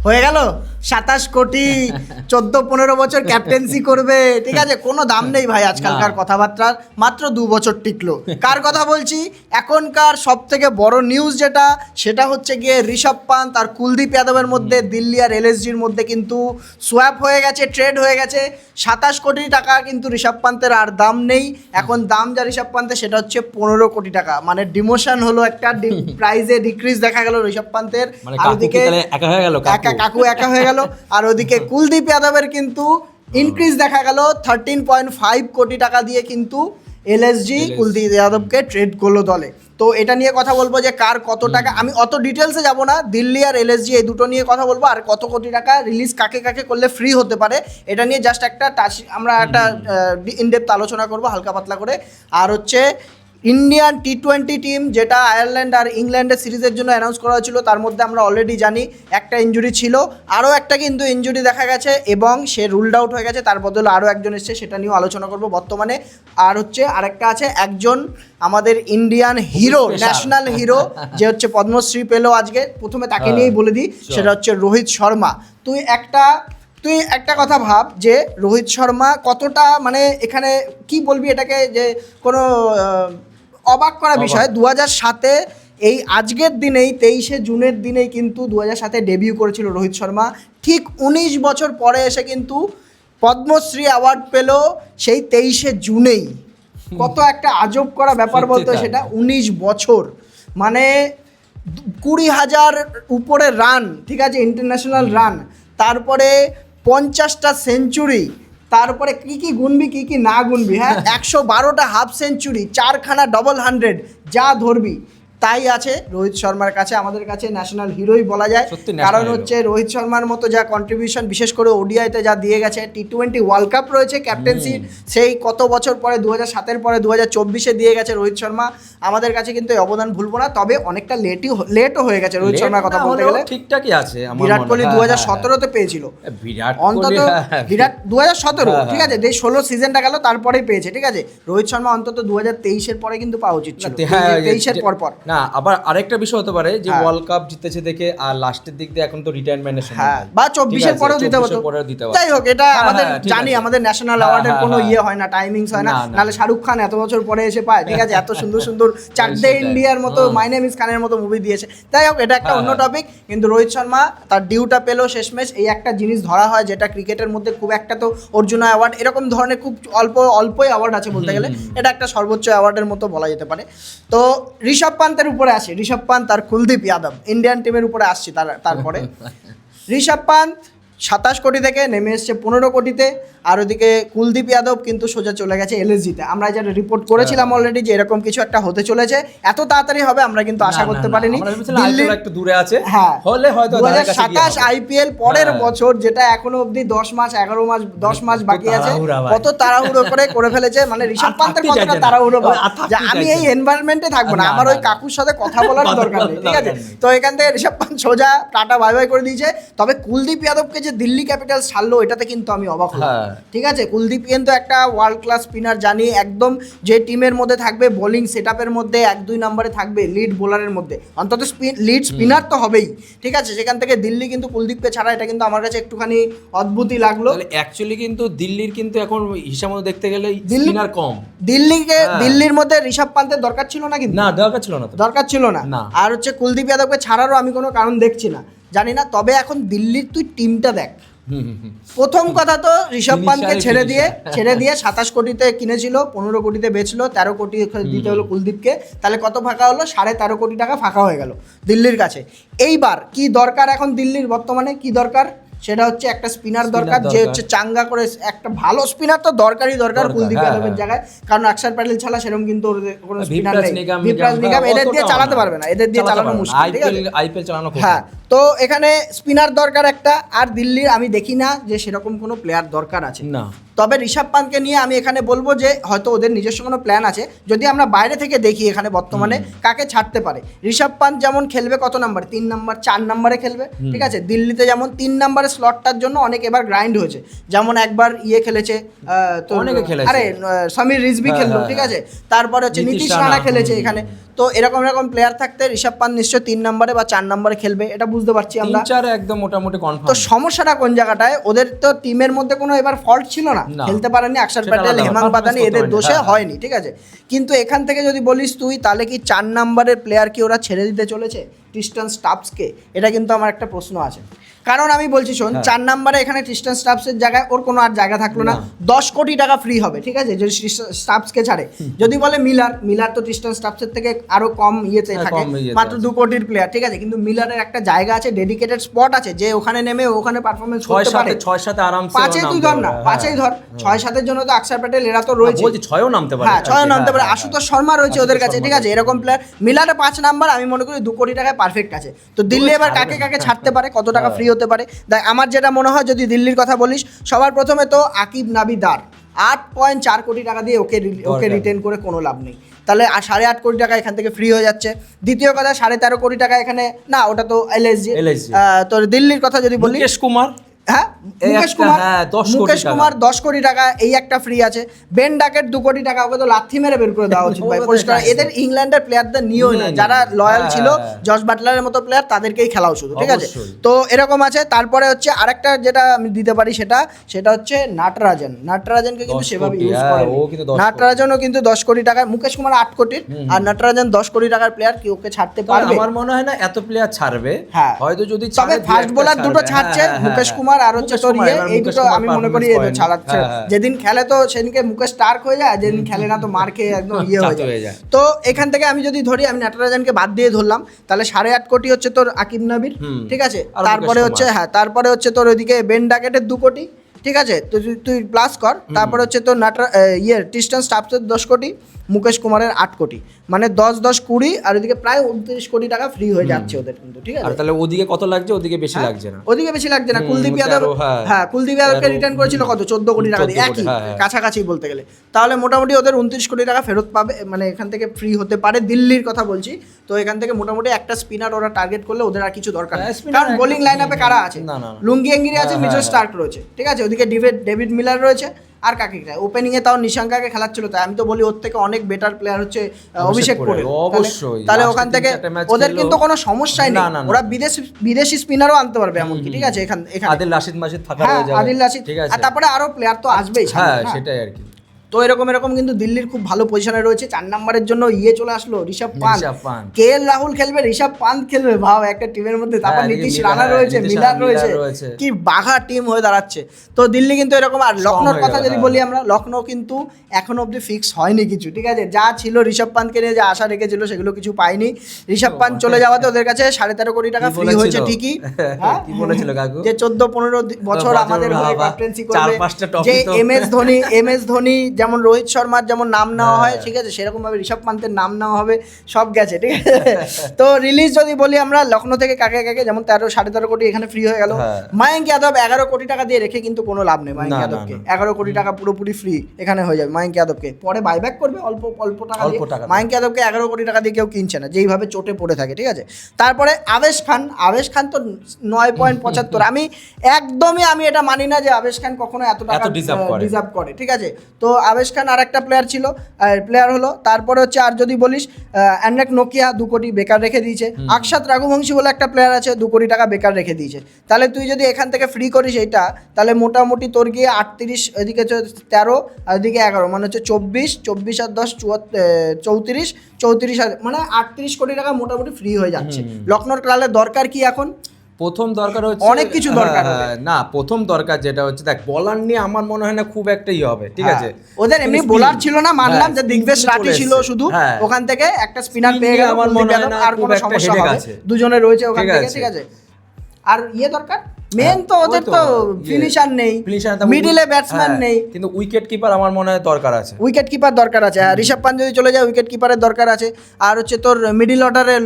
হয়ে গেল 27 কোটি 14-15 বছর ক্যাপ্টেন্সি করবে, ঠিক আছে, কোনো দাম নেই ভাই আজকালকার কথাবার্তার, মাত্র 2 বছর টিকলো। কার কথা বলছি? এখনকার সব থেকে বড় নিউজ যেটা, সেটা হচ্ছে গিয়ে ঋষভ পান্থ আর কুলদীপ যাদবের মধ্যে দিল্লি আর এলএসজির মধ্যে কিন্তু সোয়াপ হয়ে গেছে, ট্রেড হয়ে গেছে। 27 কোটি টাকা কিন্তু ঋষভ পান্থের আর দাম নেই, এখন দাম যা ঋষভ পান্থের সেটা হচ্ছে 15 কোটি টাকা। মানে ডিমোশন হলো, একটা প্রাইজে ডিক্রিজ দেখা গেল ঋষভ পান্থের। আর ওদিকে কাকু একা হয়ে গেল, আর ওদিকে কুলদীপ যাদবের কিন্তু ইনক্রিজ দেখা গেল 13.5 কোটি টাকা দিয়ে কিন্তু এলএসজি কুলদীপ যাদবকে ট্রেড করলো দলে। তো এটা নিয়ে কথা বলবো যে কার কত টাকা, আমি অত ডিটেলসে যাব না, দিল্লি আর এলএসজি এই দুটো নিয়ে কথা বলবো, আর কত কোটি টাকা রিলিজ কাকে কাকে করলে ফ্রি হতে পারে এটা নিয়ে জাস্ট একটা আমরা একটা ইনডেপথ আলোচনা করবো হালকা পাতলা করে। আর হচ্ছে ইন্ডিয়ান টি20 টিম যেটা আয়ারল্যান্ড আর ইংল্যান্ডের সিরিজের জন্য অ্যানাউন্স করা হয়েছিল, তার মধ্যে আমরা অলরেডি জানি একটা ইনজুরি ছিল, আরও একটা কিন্তু ইনজুরি দেখা গেছে এবং সে রুলড আউট হয়ে গেছে, তার বদলে আরও একজন এসছে, সেটা নিয়েও আলোচনা করবো বর্তমানে। আর হচ্ছে আরেকটা আছে একজন আমাদের ইন্ডিয়ান হিরো, ন্যাশনাল হিরো, যে হচ্ছে পদ্মশ্রী পেলো আজকে, প্রথমে তাকে নিয়েই বলে দিই, সেটা হচ্ছে রোহিত শর্মা। তুই একটা কথা ভাব যে রোহিত শর্মা কতটা, মানে এখানে কি বলবি এটাকে, যে কোনো অবাক করা বিষয়, 2007-এ এই আজকের দিনেই 23শে জুনের দিনেই কিন্তু 2007-এ ডেবিউ করেছিল রোহিত শর্মা, ঠিক 19 বছর পরে এসে কিন্তু পদ্মশ্রী অ্যাওয়ার্ড পেল সেই 23শে জুনেই। কত একটা আজব করা ব্যাপার বলতো সেটা, 19 বছর, মানে 20,000 উপরে রান, ঠিক আছে, ইন্টারন্যাশনাল রান, তারপরে 50টা সেঞ্চুরি, তারপরে কি গুনবি কি না গুনবি, হ্যাঁ, 112টা হাফ সেঞ্চুরি, 4খানা ডবল 100, যা ধরবি তাই আছে রোহিত শর্মার কাছে। আমাদের কাছে ন্যাশনাল হিরোই বলা যায়, কারণ হচ্ছে রোহিত শর্মার মতো যা কন্ট্রিবিউশন, বিশেষ করে ওডিআইতে যা দিয়ে গেছে, টি20 ওয়ার্ল্ড কাপ রয়েছে ক্যাপ্টেন্সি, সেই কত বছর পরে 2007-এর পরে 2024-এ দিয়ে গেছে রোহিত শর্মা, আমাদের কাছে কিন্তু এই অবদান ভুলবো না। তবে অনেকটা লেটও হয়ে গেছে রোহিত শর্মার কথা বলতে গেলে, ঠিকঠাকই আছে। বিরাট কোহলি 2017-তে পেয়েছিল, অন্তত বিরাট 2017, ঠিক আছে, 16 সিজনটা গেল তারপরেই পেয়েছে, ঠিক আছে, রোহিত শর্মা অন্তত 2023-এর পরে কিন্তু পাওয়া উচিত ছিল, 23-এর পর না। আবার আরেকটা বিষয় হতে পারে যে ওয়ার্ল্ড কাপ জিতেছে দেখে আর লাস্টের দিক দিয়ে এখন তো রিটায়ারমেন্টের সময়, হ্যাঁ, বা 24-এর পরেও দিতে হতো, যাই হোক, এটা আমাদের জানি, আমাদের ন্যাশনাল অ্যাওয়ার্ডের কোনো ইয়ে হয় না, টাইমিংস হয় না, নাহলে শাহরুখ খান এত বছর পরে এসে পায়, ঠিক আছে, এত সুন্দর সুন্দর চারটে ইন্ডিয়ার মতো, মাই নেম ইজ খানের মতো মুভি দিয়েছে, যাই হোক, এটা একটা অন্য টপিক। কিন্তু রোহিত শর্মা তার ডিউটা পেলো শেষমেশ। এই একটা জিনিস ধরা হয় যেটা ক্রিকেটের মধ্যে খুব একটা, তো অর্জুন অ্যাওয়ার্ড এরকম ধরনের খুব অল্পই অ্যাওয়ার্ড আছে বলতে গেলে, এটা একটা সর্বোচ্চ অ্যাওয়ার্ডের মতো বলা যেতে পারে। তো ঋষভ পান্তের উপরে আসে, ঋষভ পান্থ আর কুলদীপ যাদব ইন্ডিয়ান টিমের উপরে আসছি, তারপরে ঋষভ পান্থ 27 কোটি থেকে নেমে এসছে 15 কোটিতে, আর ওদিকে কুলদীপ যাদব কিন্তু সোজা চলে গেছে এলএসজিতে। আমরা যেটা রিপোর্ট করেছিলাম অলরেডি যে এরকম কিছু একটা হতে চলেছে, এত তাড়াতাড়ি হবে আমরা কিন্তু আশা করতে পারিনি। দিল্লির একটু দূরে আছে, হ্যাঁ, হলে হয়তো 2027 আইপিএল পরের বছর, যেটা এখনো অবধি 10 মাস 11 মাস 10 মাস বাকি আছে, কত তাড়াহুড়ো করে ফেলেছে, মানে ঋষভ পান্তের কতটা তাড়াহুড়ো, যে আমি এই এনভায়রনমেন্টে থাকবো না, আমার ওই কাকুর সাথে কথা বলার দরকার নেই, ঠিক আছে। তো এখান থেকে ঋষভ পান্ত সোজা টাটা বাই বাই করে দিয়েছে। তবে কুলদীপ যাদবকে যে দিল্লি ক্যাপিটালস ছাড়লো, এটাতে কিন্তু আমি অবাক হলাম, ঠিক আছে। কুলদীপ কিন্তু একটা ওয়ার্ল্ড ক্লাস স্পিনার, জানি একদম, যে টিমের মধ্যে থাকবে বোলিং সেটআপের মধ্যে 1-2 নম্বরে থাকবে, লিড বোলারের মধ্যে অন্তত লিড স্পিনার তো হবেই, ঠিক আছে। সেখান থেকে দিল্লি কিন্তু কুলদীপকে ছাড়া, এটা কিন্তু আমার কাছে একটুখানি অদ্ভুতই লাগলো। অ্যাকচুয়ালি কিন্তু দিল্লির কিন্তু এখন হিসাব মতো দেখতে গেলে স্পিনার কম, দিল্লির মধ্যে ঋষভ পান্তের দরকার ছিল না, কিন্তু দরকার ছিল না। আর হচ্ছে কুলদীপ যাদবকে ছাড়ারও আমি কোনো কারণ দেখছি না, জানি না। তবে এখন দিল্লির তুই টিমটা দেখ, প্রথম কথা তো ঋষভ পান্তকে ছেড়ে দিয়ে 27 কোটিতে কিনেছিল, 15 কোটিতে বেচলো, 13 কোটি দিতে হলো কুলদীপকে, তাহলে কত ফাঁকা হলো? 13.5 কোটি টাকা ফাঁকা হয়ে গেল দিল্লির কাছে। এইবার কি দরকার এখন দিল্লির, বর্তমানে কি দরকার? সেটা হচ্ছে একটা স্পিনার দরকার, যে হচ্ছে চাঙ্গা করে, একটা ভালো স্পিনার তো দরকারই দরকার কুলদীপ যাদবের জায়গায়, কারণ অক্ষর প্যাটেল ছাড়া সেরকম কিন্তু কোনো স্পিনার নেই। বিপ্রাস নিগম এদের দিয়ে চালাতে পারবে না, এদের দিয়ে চালানো মুশকিল, ঠিক আছে, আইপিএল চালানো। হ্যাঁ, তো এখানে স্পিনার দরকার একটা, আর দিল্লির আমি দেখি না যে সেরকম কোনো প্লেয়ার দরকার আছে না। তবে ঋষভ পান্তকে নিয়ে আমি এখানে বলবো যে হয়তো ওদের নিজস্ব কোনো প্ল্যান আছে, যদি আমরা বাইরে থেকে দেখি এখানে বর্তমানে কাকে ছাড়তে পারে। ঋষভ পান্ত যেমন খেলবে কত নাম্বারে, 3 নাম্বার 4 নাম্বারে খেলবে, ঠিক আছে। দিল্লিতে যেমন 3 নাম্বারের স্লটটার জন্য অনেক এবার গ্রাইন্ড হয়েছে, যেমন একবার খেলেছে, আরে সমীর রিজভি খেললো, ঠিক আছে, তারপরে হচ্ছে নীতিশ রানা খেলেছে এখানে। তো এরকম প্লেয়ার থাকতে ঋষভ পান্ত নিশ্চয়ই 3 নাম্বারে বা 4 নাম্বারে খেলবে, এটা বুঝতে পারছি আমরা। 3-4 একদম মোটামুটি তো কনফার্ম। সমস্যাটা কোন জায়গাটায়, ওদের তো টিমের মধ্যে কোনো এবার ফল্ট ছিল না, না। খেলতে পারেনি অক্ষর সেটা প্যাটেল, আলাদা, হেমাং performance বাদানি, করতে এদের পারেনি, দোষে হ্যাঁ। হয়নি, ঠিক আছে। কিন্তু এখান থেকে যদি বলিস তুই, তাহলে কি 4 নাম্বারের প্লেয়ার কি ওরা ছেড়ে দিতে চলেছে ট্রিস্টান স্টাপসকে? এটা কিন্তু আমার একটা প্রশ্ন আছে। কারণ আমি বলছি শোন, 4 নাম্বারে এখানে ট্রিস্টান স্টাপসের জায়গায় ওর কোনো আর জায়গা থাকলো না। 10 কোটি টাকা ফ্রি হবে, ঠিক আছে, যদি স্টাপসকে ছাড়ে। যদি বলে মিলার তো ট্রিস্টান স্টাপসের থেকে আরো কম ইয়েতে থাকে, কম ইয়েতে মাত্র আছে। 2 কোটির প্লেয়ার, ঠিক আছে। কিন্তু মিলারের একটা জায়গা আছে, ডেডিকেটেড স্পট আছে, যে ওখানে নেমে ওখানে পারফরমেন্স করতে পারে। 6-7 আরামসে 5-এ তুই ধর না, 5-এই ধর, 6-7-এর জন্য তো অক্ষর প্যাটেল এরা তো রয়েছে, বলছি 6ও নামতে পারে। হ্যাঁ 6-ও নামতে পারে। আশুতোষ শর্মা রয়েছে ওদের কাছে, শর্মা ঠিক আছে, এরকম প্লেয়ার। মিলারে 5 নাম্বার আমি মনে করি 2 কোটি টাকায় পারফেক্ট আছে। তো দিল্লি এবার কাকে কাকে ছাড়তে পারে, কত টাকা ফ্রি হতে পারে? দেখ আমার যেটা মনে হয়, যদি দিল্লির কথা বলিস, সবার প্রথমে তো আকিব নাবিদার 8.4 কোটি টাকা দিয়ে ওকে রিটেন করে কোনো লাভ নেই। তাহলে 8.5 কোটি টাকা এখান থেকে ফ্রি হয়ে যাচ্ছে। দ্বিতীয় কথা 13.5 কোটি টাকা এখানে না, ওটা তো এলএসজি। তোর দিল্লির কথা যদি বলি, মুকেশ কুমার, হ্যাঁ মুকেশ কুমার 10 কোটি টাকা, এই একটা ফ্রি আছে। বেন ডাকেট 2 কোটি টাকা, ওকে তো লাথি মেরে বের করে দেওয়া উচিত ভাই, পরিষ্কার। এদের ইংল্যান্ডের প্লেয়ারদের নিয়েও না, যারা লয়াল ছিল জশ বাটলারের মতো প্লেয়ার, তাদেরকেই খেলাও শুধু, ঠিক আছে। তো এরকম আছে। তারপরে হচ্ছে আরেকটা যেটা আমি দিতে পারি, সেটা হচ্ছে নাটরাজনকে কিন্তু সেভাবে ইউজ করে। নাটরাজনও কিন্তু 10 কোটি টাকা, মুকেশ কুমার 8 কোটির, আর নাটরাজন 10 কোটি টাকার প্লেয়ার, কি ওকে ছাড়তে পারবে? আমার মনে হয় না এত প্লেয়ার ছাড়বে, হ্যাঁ হয়তো যদি তবে ফাস্ট বোলার দুটো ছাড়ছে, মুকেশ কুমার আর হচ্ছে তোর এই দুটো আমি মনে করি ছাড়াচ্ছে। যেদিন খেলে তো সেদিনকে মুকেশ স্টার্ক হয়ে যায়, যেদিন খেলে না তো মার খেয়ে একদম হয়ে যায়। তো এখান থেকে আমি যদি ধরি, আমি নাটরাজনকে বাদ দিয়ে ধরলাম, তাহলে 8.5 কোটি হচ্ছে তোর আকিব নাবির, ঠিক আছে। তারপরে হচ্ছে তোর ওইদিকে বেন ডাকেটের 2 কোটি, ঠিক আছে। তো তুই প্লাস কর, তারপরে হচ্ছে তোর ট্রিস্টান স্টাপসের 10 কোটি, মুকেশ কুমারের 8 কোটি, মানে 10-10-20, আর ওদিকে প্রায় 29 কোটি টাকা ফ্রি হয়ে যাচ্ছে ওদের কিন্তু, ঠিক আছে। আর তাহলে ওদিকে কত লাগছে? ওদিকে বেশি লাগছে না, ওদিকে বেশি লাগছে না। কুলদীপ যাদব, হ্যাঁ কুলদীপ যাদবকে রিটার্ন করেছিল কত, 14 কোটি টাকা দিয়ে, একই কাছাকাছি বলতে গেলে। তাহলে মোটামুটি ওদের 29 কোটি টাকা ফেরত পাবে, মানে এখান থেকে ফ্রি হতে পারে, দিল্লির কথা বলছি। তো এখান থেকে মোটামুটি একটা স্পিনার ওরা টার্গেট করলে ওদের আর কিছু দরকার নেই, কারণ বোলিং লাইন আপে কারা আছে? লুঙ্গি এঙ্গিরি আছে, মিচেল স্টার্ক রয়েছে, ঠিক আছে। ওদিকে ডেভিড মিলার রয়েছে, আর কাকে খেলায় ওপেনিং এ? তাও নিশাঙ্কাকে খেলাচ্ছিল। তাই আমি তো বলি ওর থেকে অনেক বেটার প্লেয়ার হচ্ছে অভিষেক পোরেল, অবশ্যই। তাহলে ওখান থেকে ওদের কিন্তু কোনো সমস্যাই নেই, ওরা বিদেশি স্পিনারও আনতে পারবে এমনকি, ঠিক আছে। এখানে আদিল রাশিদ থাকা হয়ে যাবে, আদিল রাশিদ, আর তারপরে আরো প্লেয়ার তো আসবেই, হ্যাঁ সেটাই আর কি। তো এরকম কিন্তু দিল্লির খুব ভালো পজিশনে রয়েছে। 4 নম্বরের জন্য চলে আসলো ঋষভ পান্ত, কেএল রাহুল খেলবে, ঋষভ পান্ত খেলবে, ভাব একটা টিমের মধ্যে। তারপর নীতিশ রানা রয়েছে, মিলার রয়েছে, কি বাঘা টিম হয়ে দাঁড়াচ্ছে। তো দিল্লি কিন্তু এরকম। আর লখনৌর কথা যদি বলি আমরা, লখনৌ কিন্তু এখনো অব্দি ফিক্স হয়নি কিছু, ঠিক আছে। যা ছিল ঋষভ পান্তকে নিয়ে যা আশা রেখেছিল সেগুলো কিছু পায়নি। ঋষভ পান্ত চলে যাওয়াতে ওদের কাছে 13.5 কোটি টাকা ফ্রি হয়েছে ঠিকই, কি বলেছিল কাকু, যে 14-15 বছর আমাদের হয়ে ক্যাপ্টেন্সি করবে, যে এমএস ধোনি যেমন রোহিত শর্মার যেমন নাম নেওয়া হয়, ঠিক আছে, সেরকম ভাবে ঋষভ পান্তের নাম নেওয়া হবে, সব গেছে, ঠিক আছে। তো রিলিজ যদি বলি আমরা, লখনৌ থেকে কাকে যেমন 13.5 কোটি এখানে ফ্রি হয়ে গেল। মায়াঙ্ক যাদব 11 কোটি টাকা দিয়ে রেখে কিন্তু কোনো লাভ নেই। মায়াঙ্ক যাদবকে 11 কোটি টাকা পুরোপুরি ফ্রি এখানে হয়ে যাবে। মায়াঙ্ক যাদবকে পরে বাইব্যাক করবে অল্প টাকা দিয়ে। মায়াঙ্ক যাদবকে 11 কোটি টাকা দিয়ে কেউ কিনছে না, যেইভাবে চোটে পড়ে থাকে, ঠিক আছে। তারপরে আবেশ খান তো 9.75। আমি এটা মানি না যে আবেশ খান কখনো এত টাকা ডিজার্ভ করে, ঠিক আছে। তো আবেশ খান আর একটা প্লেয়ার হলো। তারপরে হচ্ছে আর যদি বলিস, অ্যান্ড্রেক নোকিয়া 2 কোটি বেকার রেখে দিয়েছে। আকশাত রাঘুবংশী বলে একটা প্লেয়ার আছে, 2 কোটি টাকা বেকার রেখে দিয়েছে। তাহলে তুই যদি এখান থেকে ফ্রি করিস এইটা, তাহলে মোটামুটি তোর গিয়ে 38, ওইদিকে 13 আর ওইদিকে 11, মানে হচ্ছে 24 আর 10 34 মানে 38 কোটি টাকা মোটামুটি ফ্রি হয়ে যাচ্ছে। লখনৌর ক্লাবের দরকার কি এখন? প্রথম দরকার হচ্ছে অনেক কিছু দরকার না, প্রথম দরকার যেটা হচ্ছে, দেখ বলার নিয়ে আমার মনে হয় না খুব একটা হবে, ঠিক আছে। ওদের এমনি বোলার ছিল না, মানলাম যে দিগ্বেশ রাঠি ছিল শুধু, ওখান থেকে একটা স্পিনার পেয়ে গেল, আমার মনে হয় না আর কোনো সমস্যা হবে, দুজনে রয়েছে ওখান থেকে, ঠিক আছে। আর দরকার মেন তো ওদের তো ফিনিশার নেই, মিডলে ব্যাটসম্যান নেই, কিন্তু উইকেট কিপার আমার মনে হয় দরকার আছে, দরকার আছে। ঋষভ পান্ত যদি চলে যায়, উইকেট কিপারের দরকার আছে। আর হচ্ছে তোর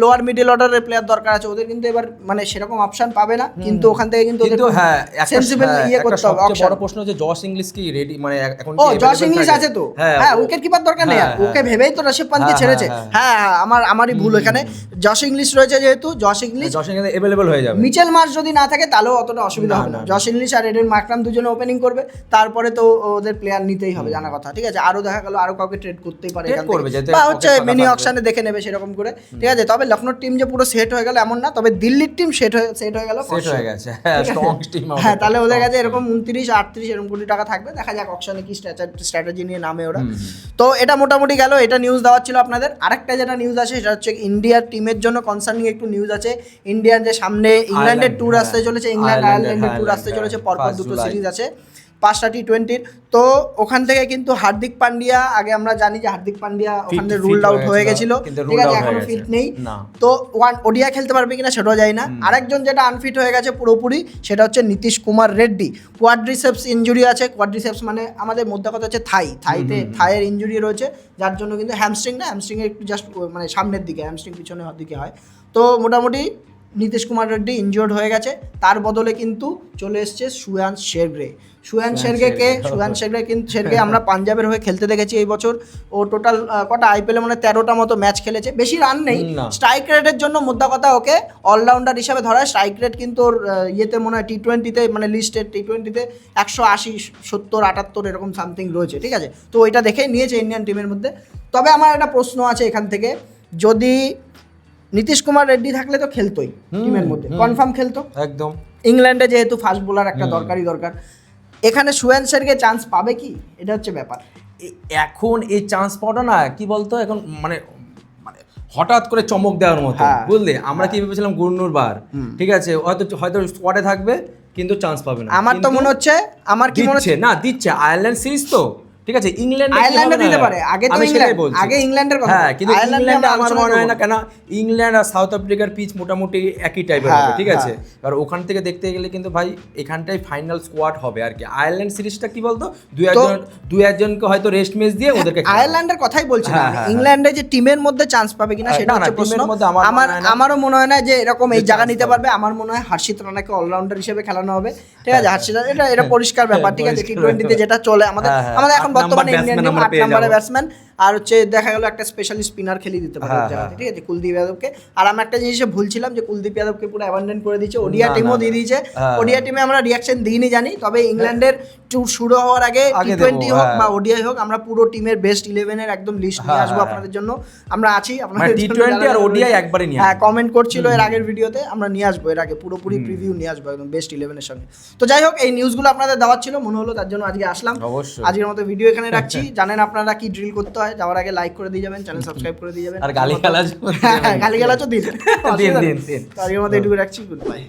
লোয়ার মিডল অর্ডারের প্লেয়ার দরকার আছে। ওদের কিন্তু এবার মানে সেরকম অপশন পাবে না, কিন্তু ওখান থেকে কিন্তু সেন্সিবল করতে হবে। বড় প্রশ্ন হচ্ছে জশ ইংলিশ কি রেডি, মানে এখন জশ ইংলিশ আছে তো, হ্যাঁ উইকেট কিপার দরকার নেই, ওকে ভেবেই তো ঋষভ পান্তকে ছেড়েছে। হ্যাঁ আমারই ভুল এখানে। জশ ইংলিশ রয়েছে, যেহেতু জশ ইংলিশ अवेलेबल হয়ে যাবে। মিচেল মার্শ যদি না থাকে তাহলেও অত অতটা অসুবিধা না, হবে না। না, না। জশ ইংলিশ আর এডেন মার্করাম দুজনে ওপেনিং করবে, তারপরে তো ওদের প্লেয়ার নিতেই হবে, জানা কথা, ঠিক আছে। আরও দেখা গেল আরও কাউকে ট্রেড করতেই পারে Trade এখান করবে, থেকে, যাতে বা pocket হচ্ছে ফাঁকা মিনি থাকবে। অকশনে দেখে নেবে সেরকম করে, ঠিক আছে। তবে লখনৌর টিম যে পুরো সেট হয়ে গেল এমন না, তবে দিল্লির টিম সেট হয়ে গেল, সেট হয়ে গেছে, হ্যাঁ, স্ট্রং টিম। হ্যাঁ, তাহলে ওদের কাছে এরকম 29-38 এরকম কোটি টাকা থাকবে, দেখা যাক অকশনে কি স্ট্র্যাটেজি নিয়ে নামে ওরা। তো এটা মোটামুটি গেল, এটা নিউজ দেওয়ার ছিল আপনাদের। আরেকটা যেটা নিউজ আছে সেটা হচ্ছে ইন্ডিয়ার টিমের জন্য কনসার্নিং একটু নিউজ আছে। ইন্ডিয়ার যে সামনে ইংল্যান্ডের ট্যুর আসতে চলেছে, ইংল্যান্ড আয়ারল্যান্ডের ট্যুর আসতে চলেছে, পরপর 2টো সিরিজ আছে, 5টা টি20। তো ওখান থেকে কিন্তু হার্দিক পান্ডিয়া, আগে আমরা জানি যে হার্দিক পান্ডিয়া ওখানে রুলড আউট হয়ে গেছিল, ঠিক আছে, এখনো ফিট নেই। তো ওডিআই খেলতে পারবে কিনা সেটাও যায় না। আরেকজন যেটা আনফিট হয়ে গেছে পুরোপুরি, সেটা হচ্ছে নীতিশ কুমার রেড্ডি। কোয়াড্রিসেপস ইনজুরি আছে, কোয়াড্রিসেপস মানে আমাদের মধ্যে কথা হচ্ছে থাইয়ের ইনজুরি রয়েছে, যার জন্য কিন্তু হ্যামস্ট্রিং না, হ্যামস্ট্রিংয়ের একটু জাস্ট মানে সামনের দিকে, হ্যামস্ট্রিং পিছনের দিকে হয়। তো মোটামুটি নীতিশ কুমার রেড্ডি ইনজিওর্ড হয়ে গেছে, তার বদলে কিন্তু চলে এসছে সুয়ান্শ শেরগে কিন্তু আমরা পাঞ্জাবের হয়ে খেলতে দেখেছি এই বছর। ও টোটাল কটা আইপিএলে মানে 13টা মতো ম্যাচ খেলেছে, বেশি রান নেই। স্ট্রাইক রেটের জন্য মোদ্দা কথা ওকে অলরাউন্ডার হিসাবে ধরা হয়। স্ট্রাইক রেট কিন্তু ওর ইয়েতে মনে হয় টি20তে মানে লিস্টের টি20তে 180, 70, 78 এরকম সামথিং রয়েছে, ঠিক আছে। তো ওইটা দেখে নিয়েছে ইন্ডিয়ান টিমের মধ্যে। তবে আমার একটা প্রশ্ন আছে এখান থেকে, যদি নীতিশ কুমার রেড্ডি থাকলে তো খেলতোই টিমের মধ্যে, কনফার্ম খেলতো একদম। ইংল্যান্ডে যেহেতু ফাস্ট বোলার একটা দরকার, এখানে সুয়ান শেরগে চান্স পাবে কি, এটা হচ্ছে ব্যাপার। এখন এই চান্স পাওয়াটা না কি বলতো, এখন মানে হঠাৎ করে চমক দেওয়ার মতো, বুঝলে। আমরা কি ভেবেছিলাম গুরনুর বার, ঠিক আছে, হয়তো স্কোয়াডে থাকবে কিন্তু চান্স পাবে না। আমার তো মনে হচ্ছে, দিচ্ছে আয়ারল্যান্ড সিরিজ তো, ঠিক আছে। আয়ারল্যান্ডে দিতে পারে, আগে ইংল্যান্ডের কথা। হ্যাঁ, কিন্তু ইংল্যান্ডে আমার মনে হয় না, কেন ইংল্যান্ড আর সাউথ আফ্রিকার পিচ মোটামুটি একই টাইপের হবে, ঠিক আছে। আর ওখান থেকে দেখতে গেলে কিন্তু ভাই এখানটাই ফাইনাল স্কোয়াড হবে আর কি। আয়ারল্যান্ড সিরিজটা কি বলতো, দুই একজনকে হয়তো রেস্ট ম্যাচ দিয়ে ওদেরকে, আয়ারল্যান্ডের কথাই বলছি না। ইংল্যান্ডে যে টিমের মধ্যে চান্স পাবে কিনা সেটা হচ্ছে প্রশ্ন। আমারও মনে হয় না যে এরকম এই জায়গা নিতে পারবে। আমার মনে হয় হর্ষিত রানাকে অলরাউন্ডার হিসেবে খেলানো হবে, ঠিক আছে। হর্ষিত এটা পরিষ্কার ব্যাপার, ঠিক আছে। টি20তে যেটা চলে আমাদের এখন বর্তমানে ইন্ডিয়ান টিম 8 নম্বরের ব্যাটসম্যান, আর হচ্ছে দেখা গেল একটা স্পেশালি স্পিনার খেলিয়ে দিতে পারে, ঠিক আছে, কুলদীপ যাদবকে। আর আমি একটা জিনিসে ভুলছিলাম যে কুলদীপ যাদবকে পুরো অ্যাবান্ডন করে দিয়েছে, ওডিয়া টিমও দিয়ে দিয়েছে। ওডিয়া টিমে আমরা রিয়াকশন দিইনি জানি, তবে ইংল্যান্ডের ট্যুর শুরু হওয়ার আগে টি20 হোক বা ওডিআই হোক, আমরা পুরো টিমের বেস্ট 11-এর একদম লিস্ট নিয়ে আসবো আপনাদের জন্য। আমরা আছি আপনাদের টি20 আর ওডিআই একবারে নিয়ে, হ্যাঁ, কমেন্ট করছিল এর আগের ভিডিওতে, আমরা নিয়ে আসবো এর আগে পুরোপুরি প্রিভিউ নিয়ে আসবো একদম বেস্ট 11-এর সঙ্গে। তো যাই হোক, এই নিউজগুলো আপনাদের দেওয়ার ছিল, মনে হলো তার জন্য আজকে আসলাম। আজকের মতো ভিডিও এখানে রাখছি। জানেন আপনারা কি ড্রিল করতে হয়, যাওয়ার আগে লাইক করে দিয়ে যাবেন, চ্যানেল সাবস্ক্রাইব করে দিয়ে যাবেন, আর গালি গালাজও দিন। আজকের মতো এটুকু রাখছি, গুড বাই।